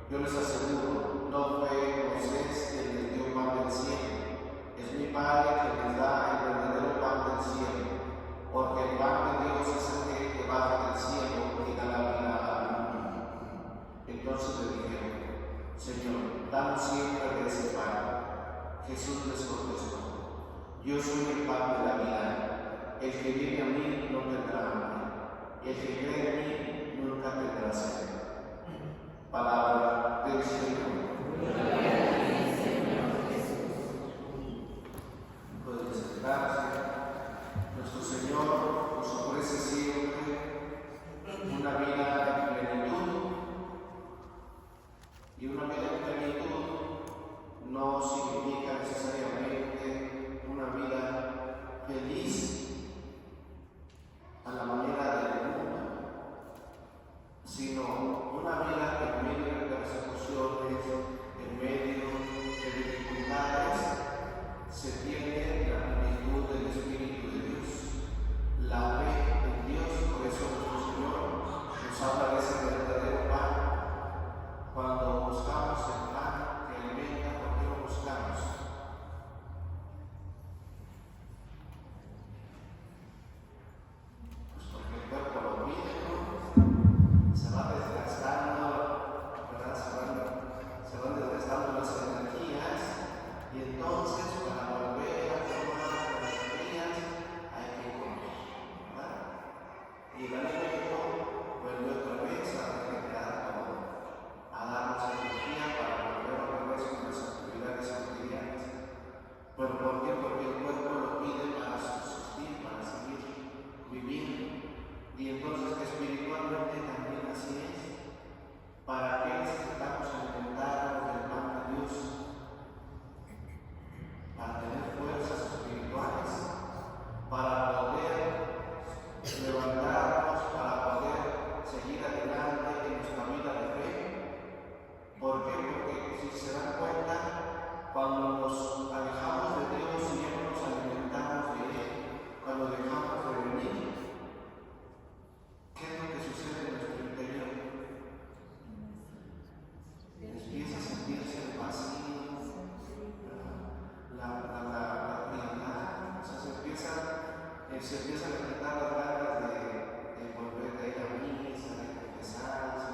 Yo les aseguro, no fue Moisés quien les dio pan del cielo, es mi Padre quien les da el verdadero pan del cielo, porque el pan de Dios es aquel que baja del cielo y da la vida al mundo. Entonces le dijeron: Señor, danos siempre de ese pan. Jesús les contestó: Yo soy el pan de la vida. El que viene a mí no tendrá hambre, y el que cree en mí nunca tendrá sed. Palabra del Señor. Pueden sentarse. Nuestro Señor nos ofrece siempre una vida en plenitud, y una vida en plenitud no significa necesariamente una vida feliz a la manera del mundo, sino una vida que en medio de persecuciones, en medio de dificultades, se tiene la plenitud del Espíritu de Dios, la fe en Dios. Por eso nuestro Señor nos habla de ese verdadero pan. Cuando buscamos el pan que alimenta, ¿por qué lo buscamos? Pues porque el cuerpo lo pide, ¿no? Se va desgastando, ¿verdad? Se van desgastando las energías, y entonces para volver a tomar las energías hay que comer, ¿verdad? Y el alimento vuelve otra vez a regenerar todo, a darnos energía para volver otra vez con las actividades cotidianas. ¿Pero por qué? Porque el cuerpo lo pide para subsistir, para seguir viviendo. Y entonces espiritualmente también así es. ¿Para qué necesitamos alimentarnos del pan de Dios? Para tener fuerzas espirituales, para poder levantarnos, para poder seguir adelante en nuestra vida de fe. ¿Por qué? Porque si se dan cuenta, cuando nos alejamos de Dios y ya no nos alimentamos de Él, cuando dejamos de venir, ¿qué es lo que sucede en nuestro interior? Empieza a sentirse el vacío, la frialdad, o sea, se empiezan a quitar las ganas de volver a ir a misa, de confesarse,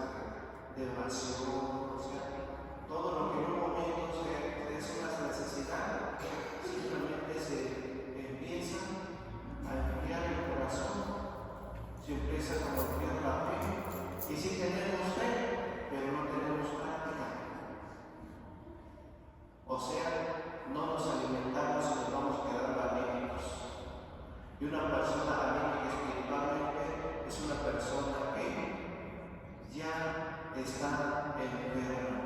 de oración, o sea, todo lo que en un momento es una necesidad, simplemente se empieza a enfriar el corazón, se empieza a enfriar la fe, y sí tenemos fe, pero no tenemos práctica. O sea, no nos alimentamos y nos vamos quedando anémicos. Y una persona anémica espiritualmente es una persona que ya está enferma,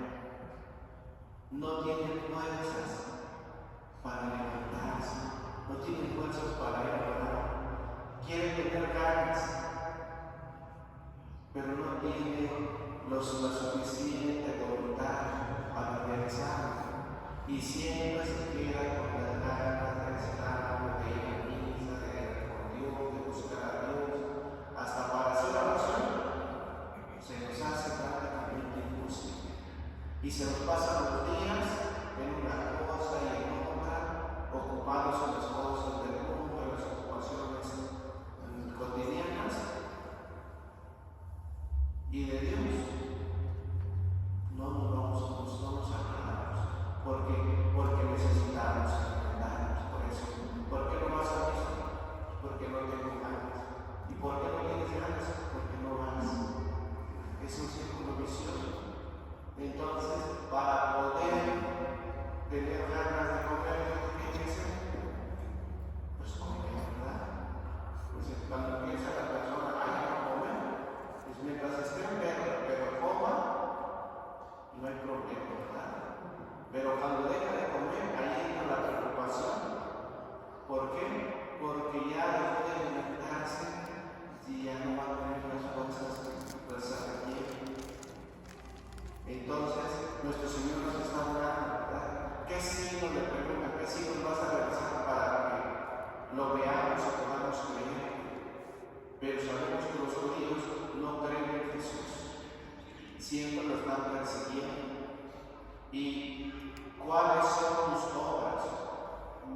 no tiene fuerzas para levantarse, no tiene fuerzas para ir a orar, quiere tener ganas, pero no tiene la suficiente voluntad para realizarlo, y siempre se queda con las ganas de rezar, de ir a misa, de ir con Dios, de buscar a Dios, hasta para hacer oración se nos hace prácticamente imposible, y se nos pasan los días en una cosa y en otra, ocupados en las cosas del mundo, en las ocupaciones cotidianas, y de Dios no nos agradamos, porque necesitamos alimentarnos. Por eso, ¿por qué no vas a misa? Porque no tengo ganas. ¿Y por qué no tienes ganas? Porque no vas. Es un círculo vicioso. Entonces, para poder tener ganas de comer, ¿qué hay que hacer? Pues comer, ¿verdad? Pues cuando piensa la persona, hay que comer, pues mientras esté enfermo, pero coma, no hay problema, ¿verdad? Pero cuando deja de comer, ahí entra la preocupación. ¿Por qué? Porque ya dejó de alimentarse y ya no va a tener las fuerzas que requiere. Entonces, están persiguiendo. ¿Y cuáles son tus obras?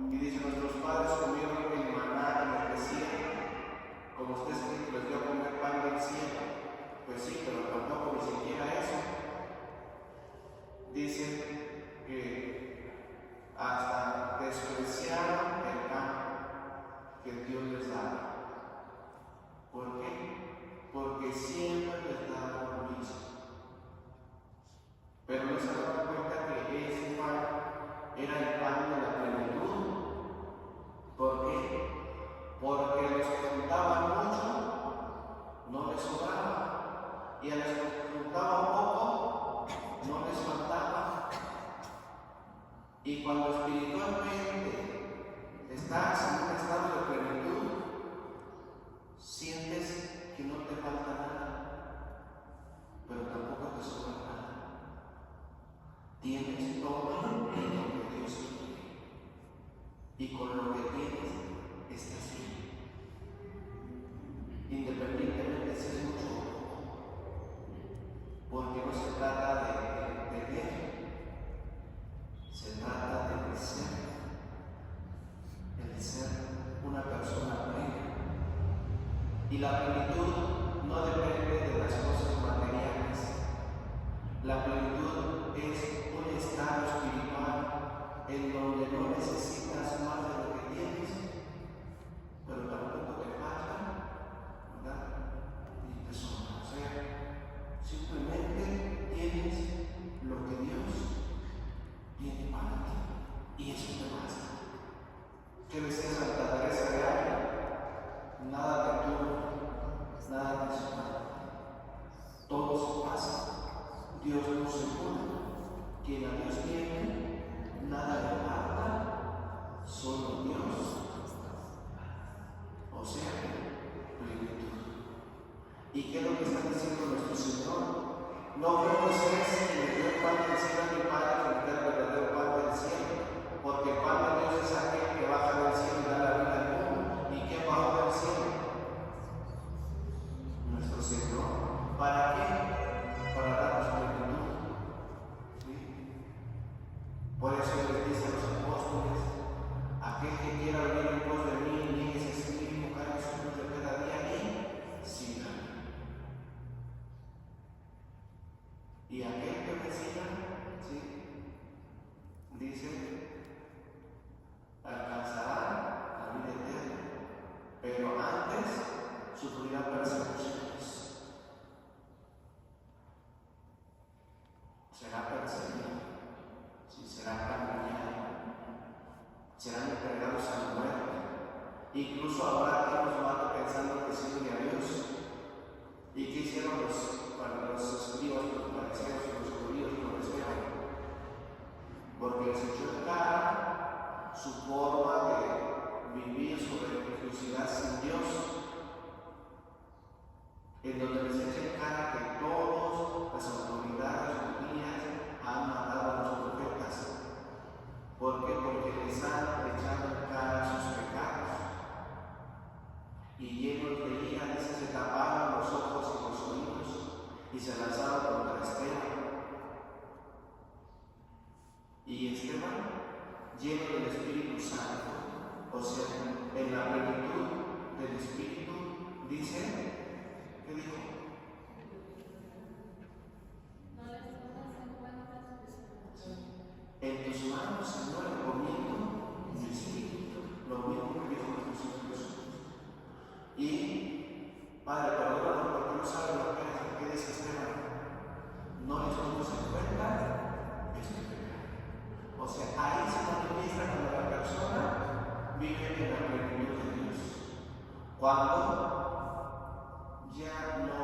Y dice, nuestros padres comieron el maná en el desierto, como está escrito, les dio a comer pan del cielo. Pues sí, pero tampoco ni siquiera eso. Dice que hasta despreciaron el pan que Dios les daba. ¿Por qué? Porque siempre les daba lo mismo. Pero no se daban cuenta que ese pan era el pan de la plenitud. ¿Por qué? Porque los que juntaban mucho no les sobraba, y a los que juntaban poco no les faltaba. Y cuando espiritualmente estás en un estado de plenitud, sientes que no te falta nada, pero tampoco te sobra nada. Tienes todo lo que Dios quiere, y con lo que tienes estás bien, independientemente si es mucho o poco, porque no se trata de tener, se trata de ser una persona plena. Y la plenitud no depende de las cosas materiales. La plenitud es un estado espiritual en donde no necesitas más de lo que tienes, pero tampoco te falta, ¿verdad? Ni te sobra. O sea, simplemente tienes lo que Dios tiene para ti, y eso te basta. ¿Qué decía Santa Teresa de Ávila? Nada te turba, nada te sobra. Todo se pasa. Dios no se muda. Quien a Dios tiene, nada le falta, solo Dios. O sea, plenitud. ¿Y qué es lo que está diciendo nuestro Señor? No puedo ser si me dio el pan del cielo a mi Padre, que me da el verdadero pan del cielo, porque el pan de Dios es aquel que baja del cielo y da la vida al mundo. ¿Y qué bajó del cielo? Nuestro Señor. ¿Para qué? Para darnos plenitud. ¿Sí? Por eso les dice a los apóstoles: aquel que quiera venir en pos de mí, nieguese a sí mismo, cargue su cruz de cada día y sígame. Y aquel que me siga, ¿sí?, dice, alcanzará la vida eterna, pero antes sufrirá persecuciones. Será perseguido, ¿sí?, será calumniado, serán entregados a la muerte. Incluso habrá quien los mata pensando que sirve a Dios. ¿Y qué hicieron los escribas, los fariseos y los judíos con Esteban? Porque les echó en cara su forma de vivir, su religiosidad sin Dios, en donde les echa en cara que todas las autoridades judías han matado a los profetas. ¿Por qué? Porque les han echado en cara sus pecados. Y llenos de ira, se taparon los ojos y los oídos y se lanzaron contra Esteban. Y Esteban, lleno del Espíritu Santo, o sea, en la plenitud del Espíritu, dice, ¿qué dijo? No les tomas en cuenta sus pecados. En tus manos, Señor, encomiendo mi espíritu, lo mismo que dijo nuestro Señor Jesús. Y, Padre, perdónanos porque no saben lo que es, ¿qué dice Esteban? No les tomes en cuenta este pecado. O sea, ahí se manifiesta cuando la persona vive en la plenitud de Dios. Cuando ya no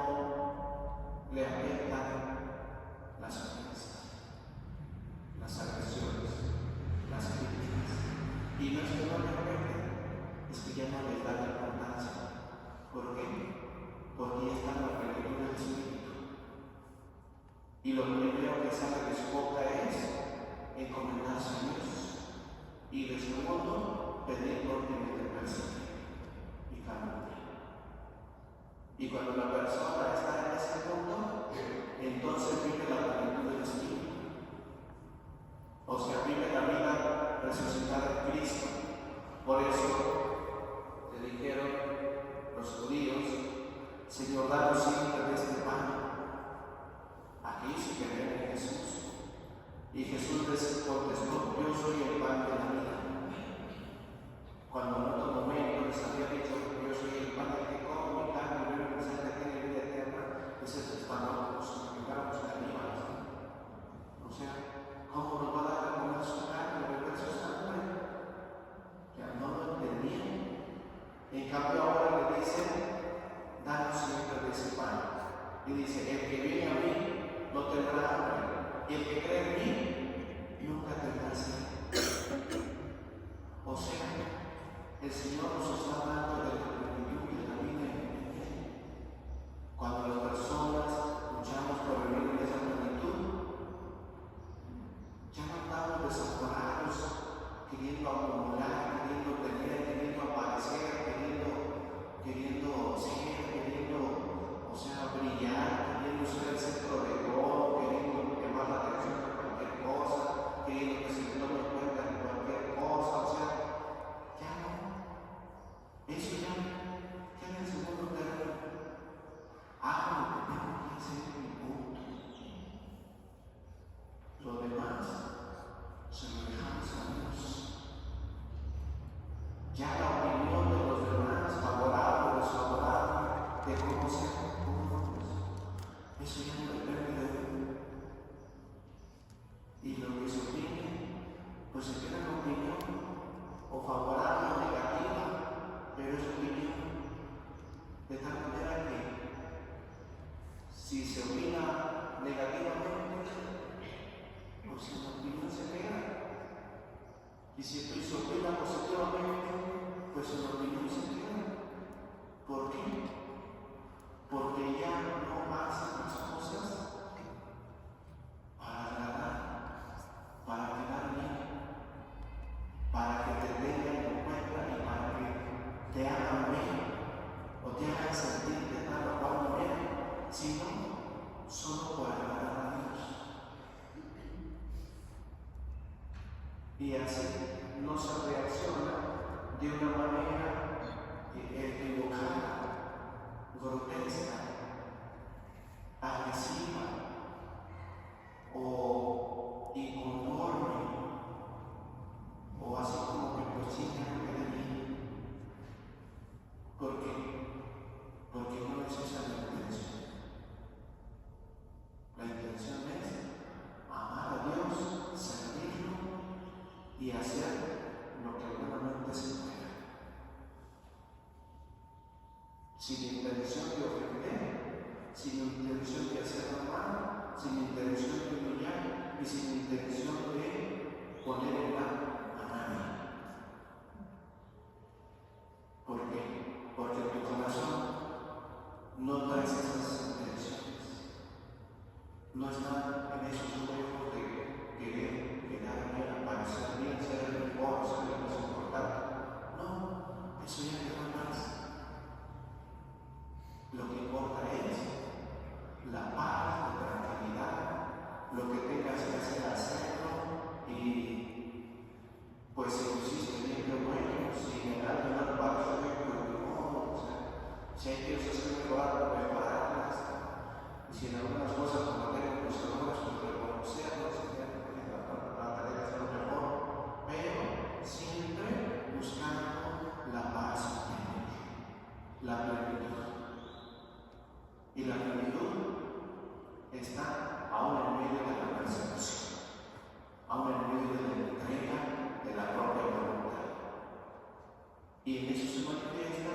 como si fuéramos caníbales, ¿no? O sea, ¿cómo nos va a dar a comer su carne, beber su sangre? Ya no lo entendían. En cambio ahora le dicen, danos siempre de ese pan. Y dice, el que viene a mí no tendrá hambre, y el que cree en mí nunca tendrá sed. O sea, el Señor nos está hablando de la plenitud de la vida en Él. Cuando las personas luchamos por vivir en esa plenitud, ya no estamos desaforados, queriendo acumular, queriendo tener, queriendo aparecer, queriendo ser, o sea, brillar, queriendo ser el centro de todo, queriendo llamar la atención de cualquier cosa, queriendo que se tome cuenta de cualquier cosa, o sea, ya no. Eso ya en el segundo término. Hago lo que tengo que hacer y punto. Lo demás se lo dejamos a Dios. Ya la opinión de los demás, favorable o desfavorable, de cómo se comportan, eso ya no depende de uno. Y lo que se opine, pues se queda en opinión, o favorable o negativa, pero es opinión. De tal manera que si se opina negativamente, pues la opinión se queda. Y si se opina positivamente, pues la opinión se queda. ¿Por qué? Porque ya no hacen las cosas para agradar, para quedar bien, para que te tengan en cuenta y para que te hagan bien o te hagan sentir de tal o cual manera, sino solo por agradar a Dios. Y así no se reacciona de una manera equivocada, grotesca, agresiva o inconforme, o así como que pues sí, ya no queda bien. ¿Por qué? Porque no es esa la intención. La intención es amar a Dios, servirlo y hacer lo que humanamente se pueda. Sin intención de ofender, sin intención de hacer mal, sin intención de humillar y sin intención de poner en mal a nadie. ¿Por qué? Porque tu corazón no trae esas intenciones. No están en esos juegos de querer quedar bien, aparecer bien, ser el mejor, ser el más importante. No, eso ya quedó atrás. Lo que importa es la paz, la tranquilidad, lo que tengas que hacer, hacerlo y pues si lo hiciste bien, qué bueno, si en algo no te parece bien, pues no, o sea, si hay cosas que mejorar, mejorarlas, y si en algunas cosas cometemos los errores, pues reconocerlos, tratar de hacerlo mejor, pero siempre buscando la paz interior, la plenitud. Y la plenitud está aún en medio de la persecución, aún en medio de la entrega de la propia voluntad. Y en eso se manifiesta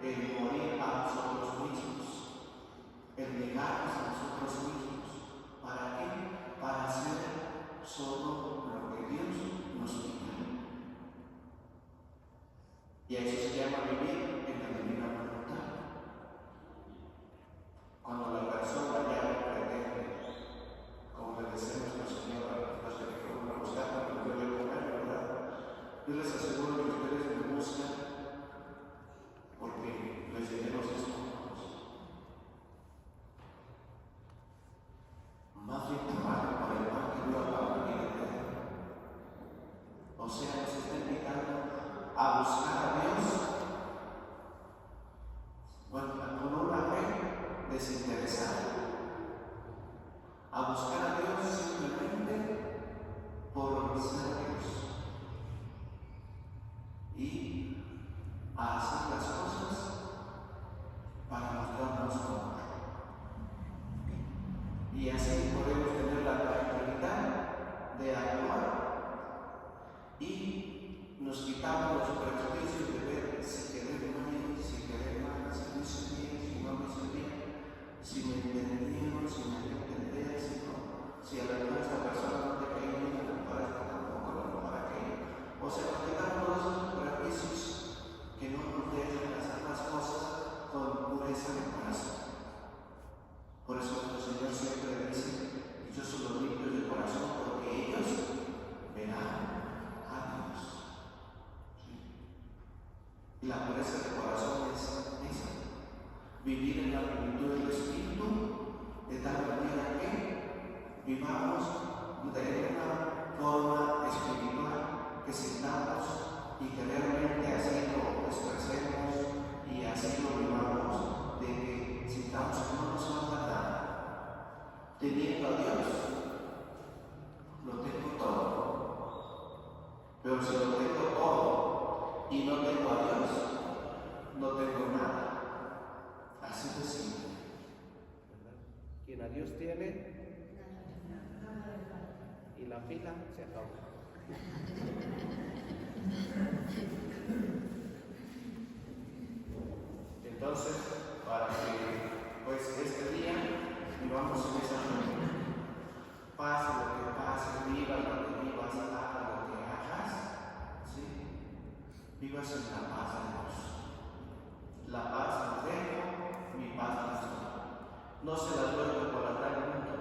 el morir a nosotros mismos, el negarnos a nosotros mismos. ¿Para qué? Para hacer solo lo que Dios nos pide. Y a eso se llama vivir en la divina voluntad. Cuando la persona ya pretende, como le decimos al Señor, los que fueron a buscar, cuando yo le comer, ¿verdad? Yo les aseguro que ustedes me buscan porque les llené los estómagos. Más bien trabajan para el pan que dura para la vida eterna. O sea, nos está invitando a buscar a Dios, bueno, con una fe desinteresada, a buscar a Dios simplemente por ser Dios y a hacer las cosas para mostrarnos amor. Y así podemos tener la tranquilidad de actuar y nos quitamos los prejuicios de ver si quedé mal, si me hice bien, si no me hice bien, si me entendieron, si me entendieron, si a la mejor esta persona no te cae bien, a lo mejor esta tampoco, a lo mejor aquello. O sea, nos quitamos todos esos prejuicios que no nos dejan hacer las cosas con pureza de corazón. Por eso nuestro Señor siempre dice, yo soy los limpios de corazón, porque ellos verán a Dios. ¿Sí? Y la pureza de corazón es esa, vivir en la plenitud del Espíritu, de tal manera que vivamos de una forma espiritual, que sintamos y que realmente así lo expresemos y así lo vivamos, de que sintamos que no nos falta nada. Teniendo a Dios, lo tengo todo. Pero si lo tengo todo y no tengo a Dios, no tengo nada. Así de simple. Quien a Dios tiene, y la fila se acabó. Entonces, para que pues este día vivamos en esa manera, pase lo que pase, vivas lo que vivas, haga lo que hagas, ¿sí? Vivas en la paz de Dios. La paz nos dejo, mi paz nos doy. No se la doy por la tal mundo.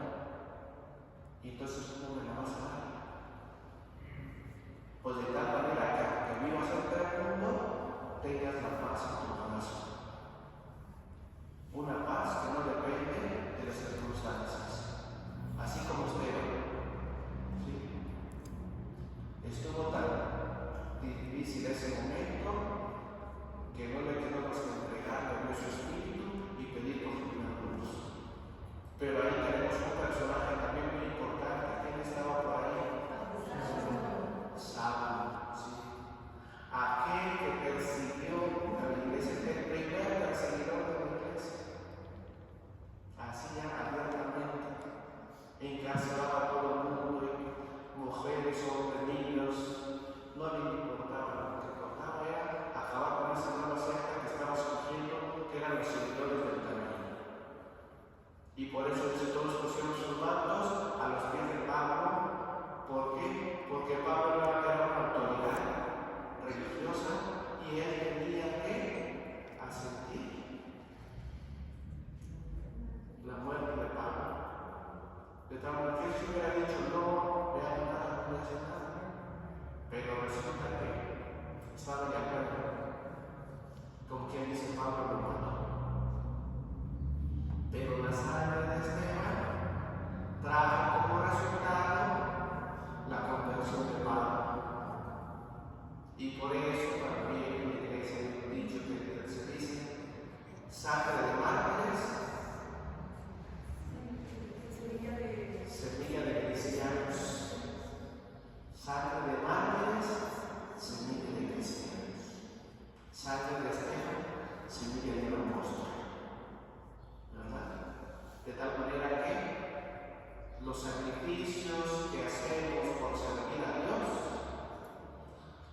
Y entonces, ¿cómo me la vas a dar? Pues de tal manera que aunque vivas entre el mundo, tengas la paz en tu corazón. Una paz que no depende de las circunstancias. Así como Esteban. ¿Sí? Estuvo tan difícil ese momento que no le quedó más que entregarle a su espíritu y pedir por su cruz. Pero ahí tenemos un personaje también muy importante. ¿Quién estaba por ahí? Saulo, ¿sí? Aquel que persiguió a la iglesia, el primer perseguidor de la iglesia. Así abiertamente, encarcelaba a todo el mundo, mujeres, hombres, niños, no le importaba. Lo que importaba era acabar con esa nueva secta que estaba surgiendo, que eran los seguidores del camino. Y por eso todos pusieron sus mantos a los pies de Pablo. ¿Por qué? Porque Pablo era una autoridad religiosa y él tenía que asentir la muerte de Pablo. De tal manera que si hubiera dicho no, le hago nada, no le hace nada. Pero resulta que estaba de acuerdo con quien dice Pablo lo mató. Pero la sangre de Esteban trajo como resultado la conversión de Pablo. Y por eso también en la iglesia hay un dicho que se dice: sangre de mártires, semilla de cristianos. Sangre de mártires, semilla de cristianos. Sangre de Esteban, semilla de un apóstol. ¿Verdad? De tal manera que los sacrificios que hacemos por servir a Dios,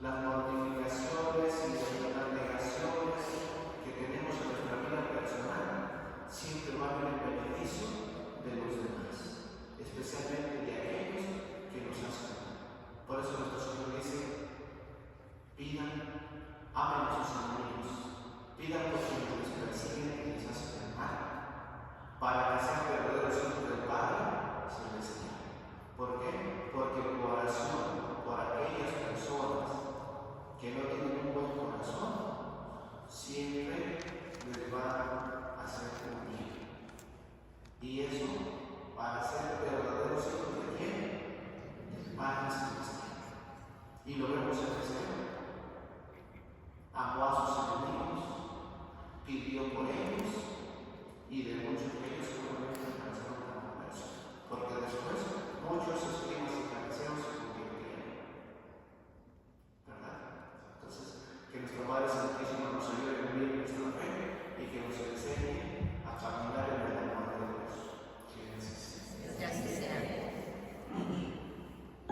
las mortificaciones y las negaciones que tenemos en nuestra vida personal, siempre van en beneficio de los demás, especialmente de aquellos que nos hacen mal. Por eso nuestro Señor dice: pidan, amen a sus enemigos, pidan por quienes les persiguen y les hacen el mal, para que sean verdaderos hijos del Padre Celestial. ¿Por qué? Porque tu oración por aquellas personas que no tienen un buen corazón siempre les va a hacer un bien. Y eso para ser verdaderos hijos de quién? Del Padre Celestial. Y lo vemos en Esteban.